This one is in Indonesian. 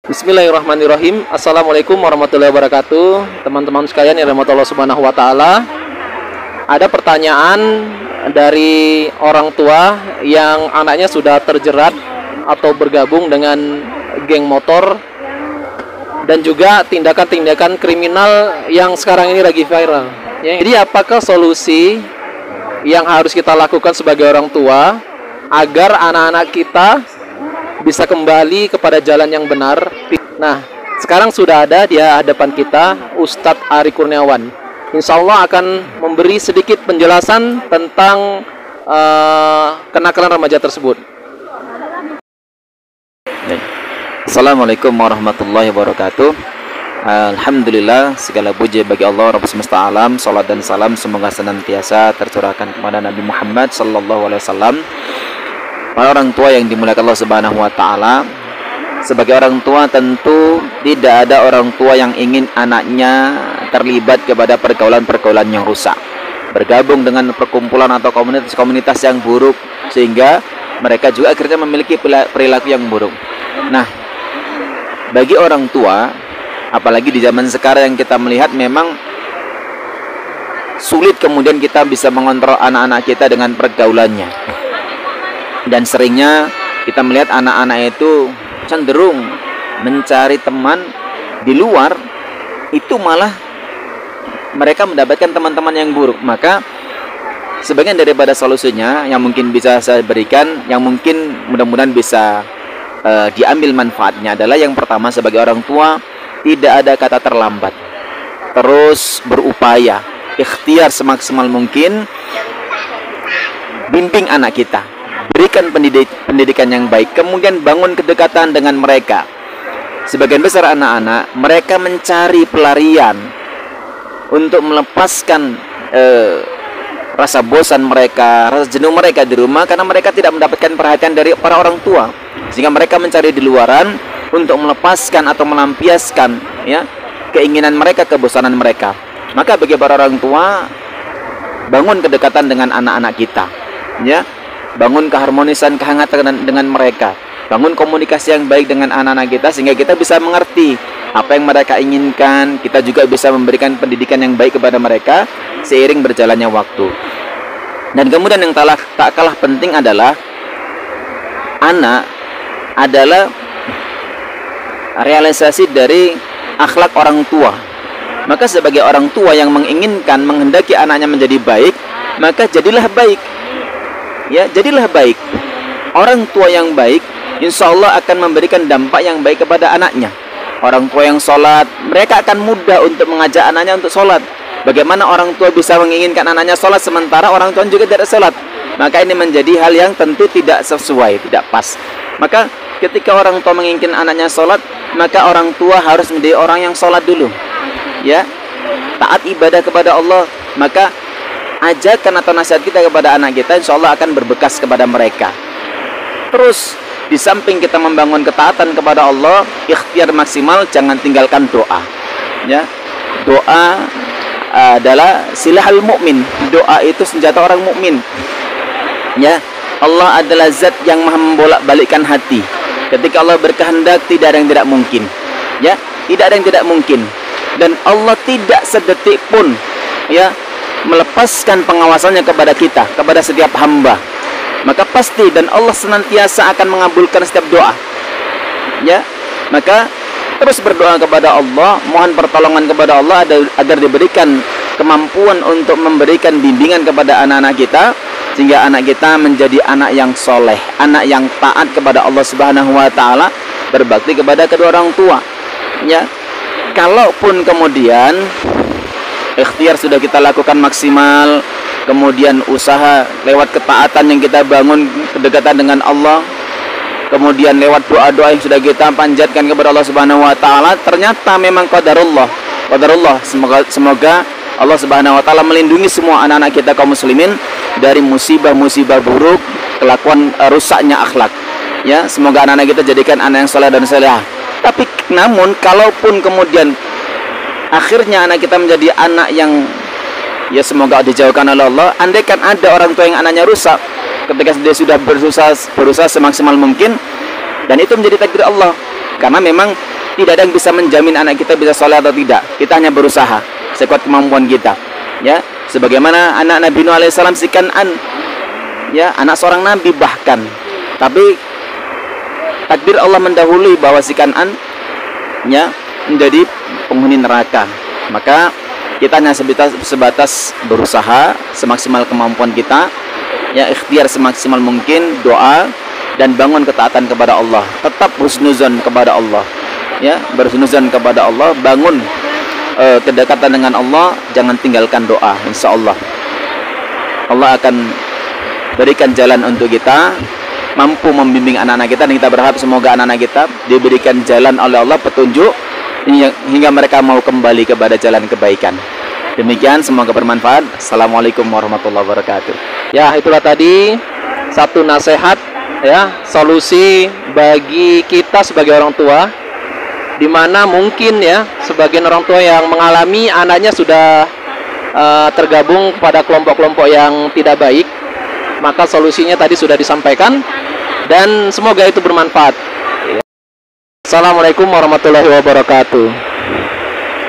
Bismillahirrahmanirrahim. Assalamualaikum warahmatullahi wabarakatuh. Teman-teman sekalian yang dirahmati Allah Subhanahu wa taala. Ada pertanyaan dari orang tua yang anaknya sudah terjerat atau bergabung dengan geng motor dan juga tindakan-tindakan kriminal yang sekarang ini lagi viral. Jadi apakah solusi yang harus kita lakukan sebagai orang tua agar anak-anak kita bisa kembali kepada jalan yang benar? Nah, sekarang sudah ada di hadapan kita Ustadz Ari Kurniawan. Insya Allah akan memberi sedikit penjelasan tentang kenakalan remaja tersebut. Assalamualaikum warahmatullahi wabarakatuh. Alhamdulillah, segala puji bagi Allah Rabb semesta alam. Salat dan salam semoga senantiasa tercurahkan kepada Nabi Muhammad sallallahu alaihi wasallam. Para orang tua yang dimuliakan Allah Subhanahu wa taala, sebagai orang tua tentu tidak ada orang tua yang ingin anaknya terlibat kepada pergaulan-pergaulan yang rusak, bergabung dengan perkumpulan atau komunitas-komunitas yang buruk, sehingga mereka juga akhirnya memiliki perilaku yang buruk. Nah, bagi orang tua, apalagi di zaman sekarang yang kita melihat memang sulit kemudian kita bisa mengontrol anak-anak kita dengan pergaulannya. Dan seringnya kita melihat anak-anak itu cenderung mencari teman di luar, itu malah mereka mendapatkan teman-teman yang buruk. Maka sebagian daripada solusinya yang mungkin bisa saya berikan, yang mungkin mudah-mudahan bisa diambil manfaatnya adalah, yang pertama, sebagai orang tua tidak ada kata terlambat. Terus berupaya, ikhtiar semaksimal mungkin, bimbing anak kita, berikan pendidikan yang baik, kemudian bangun kedekatan dengan mereka. Sebagian besar anak-anak, mereka mencari pelarian untuk melepaskan rasa bosan mereka, rasa jenuh mereka di rumah, karena mereka tidak mendapatkan perhatian dari para orang tua, sehingga mereka mencari di luaran untuk melepaskan atau melampiaskan keinginan mereka, kebosanan mereka. Maka bagi para orang tua, bangun kedekatan dengan anak-anak kita, bangun keharmonisan, kehangatan dengan mereka, bangun komunikasi yang baik dengan anak-anak kita, sehingga kita bisa mengerti apa yang mereka inginkan. Kita juga bisa memberikan pendidikan yang baik kepada mereka seiring berjalannya waktu. Dan kemudian yang tak kalah penting adalah, anak adalah realisasi dari akhlak orang tua. Maka sebagai orang tua yang menginginkan, menghendaki anaknya menjadi baik, maka jadilah baik. Jadilah baik. Orang tua yang baik, insya Allah akan memberikan dampak yang baik kepada anaknya. Orang tua yang sholat, mereka akan mudah untuk mengajak anaknya untuk sholat. Bagaimana orang tua bisa menginginkan anaknya sholat sementara orang tua juga tidak sholat? Maka ini menjadi hal yang tentu tidak sesuai, tidak pas. Maka ketika orang tua menginginkan anaknya sholat, maka orang tua harus menjadi orang yang sholat dulu, taat ibadah kepada Allah. Maka ajakan atau nasihat kita kepada anak kita insya Allah akan berbekas kepada mereka. Terus di samping kita membangun ketaatan kepada Allah, ikhtiar maksimal, jangan tinggalkan doa. Doa adalah silahul mukmin. Doa itu senjata orang mukmin. Allah adalah zat yang maha membolak-balikkan hati. Ketika Allah berkehendak, tidak ada yang tidak mungkin. Tidak ada yang tidak mungkin. Dan Allah tidak sedetik pun melepaskan pengawasannya kepada kita, kepada setiap hamba. Maka pasti, dan Allah senantiasa akan mengabulkan setiap doa. Maka terus berdoa kepada Allah, mohon pertolongan kepada Allah agar diberikan kemampuan untuk memberikan bimbingan kepada anak-anak kita, sehingga anak kita menjadi anak yang soleh, anak yang taat kepada Allah Subhanahu wa taala, berbakti kepada kedua orang tua. Kalaupun kemudian ikhtiar sudah kita lakukan maksimal, kemudian usaha lewat ketaatan yang kita bangun, kedekatan dengan Allah, kemudian lewat doa-doa yang sudah kita panjatkan kepada Allah Subhanahu wa taala, ternyata memang qadarullah. Semoga Allah Subhanahu wa taala melindungi semua anak-anak kita kaum muslimin dari musibah-musibah buruk, kelakuan rusaknya akhlak. Semoga anak-anak kita jadikan anak yang saleh dan salehah. Tapi namun kalaupun kemudian akhirnya anak kita menjadi anak yang semoga dijauhkan oleh Allah, andaikan ada orang tua yang anaknya rusak, ketika dia sudah berusaha semaksimal mungkin, dan itu menjadi takdir Allah, karena memang Tidak ada yang bisa menjamin anak kita bisa soleh atau tidak. Kita hanya berusaha sekuat kemampuan kita. Ya, sebagaimana anak Nabi Nuh alaihissalam si Kan'an, ya, anak seorang nabi bahkan. Tapi takdir Allah mendahului bahwa si Kan'an, ya, menjadi penghuni neraka. Maka kita hanya sebatas berusaha semaksimal kemampuan kita, ya, ikhtiar semaksimal mungkin, doa dan bangun ketaatan kepada Allah. Tetap husnuzon kepada Allah, ya, berhusnuzon kepada Allah, bangun kedekatan dengan Allah, jangan tinggalkan doa. Insya Allah Allah akan berikan jalan untuk kita, mampu membimbing anak-anak kita, dan kita berharap semoga anak-anak kita diberikan jalan oleh Allah, petunjuk hingga mereka mau kembali kepada jalan kebaikan. Demikian, semoga bermanfaat. Assalamualaikum warahmatullahi wabarakatuh. Ya, itulah tadi satu nasihat, ya, solusi bagi kita sebagai orang tua, di mana mungkin, ya, sebagian orang tua yang mengalami anaknya sudah tergabung pada kelompok-kelompok yang tidak baik. Maka solusinya tadi sudah disampaikan, dan semoga itu bermanfaat. Assalamualaikum warahmatullahi wabarakatuh.